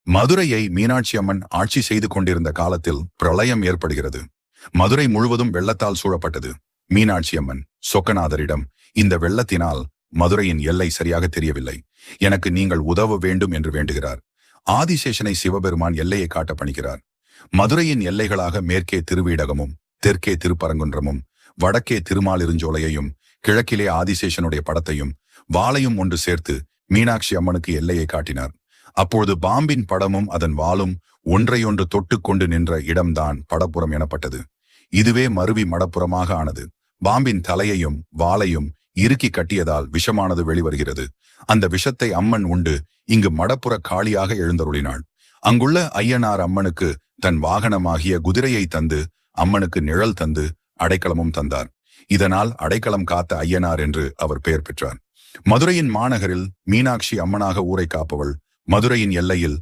மதுரையை மீனாட்சி அம்மன் ஆட்சி செய்து கொண்டிருந்த காலத்தில் பிரளயம் ஏற்படுகிறது. மதுரை முழுவதும் வெள்ளத்தால் சூழப்பட்டது. மீனாட்சி அம்மன் சொக்கநாதரிடம், இந்த வெள்ளத்தினால் மதுரையின் எல்லை சரியாக தெரியவில்லை, எனக்கு நீங்கள் உதவ வேண்டும் என்று வேண்டுகிறார். ஆதிசேஷனை சிவபெருமான் எல்லையை காட்ட பணிக்கிறார். மதுரையின் எல்லைகளாக மேற்கே திருவீடகமும், தெற்கே திருப்பரங்குன்றமும், வடக்கே திருமாலிருஞ்சோலையையும், கிழக்கிலே ஆதிசேஷனுடைய படத்தையும் வாளையும் ஒன்று சேர்த்து மீனாட்சி அம்மனுக்கு எல்லையை காட்டினார். அப்பொழுது பாம்பின் படமும் அதன் வாளும் ஒன்றையொன்று தொட்டு கொண்டு நின்ற இடம்தான் படப்புறம் எனப்பட்டது. இதுவே மருவி மடப்புறமாக ஆனது. பாம்பின் தலையையும் வாளையும் இறுக்கி கட்டியதால் விஷமானது வெளிவருகிறது. அந்த விஷத்தை அம்மன் உண்டு இங்கு மடப்புற காளியாக எழுந்தருளினாள். அங்குள்ள ஐயனார் அம்மனுக்கு தன் வாகனமாகிய குதிரையை தந்து அம்மனுக்கு நிழல் தந்து அடைக்கலமும் தந்தார். இதனால் அடைக்கலம் காத்த ஐயனார் என்று அவர் பெயர் பெற்றார். மதுரையின் மாநகரில் மீனாட்சி அம்மனாக ஊரை காப்பவள், மதுரையின் எல்லையில்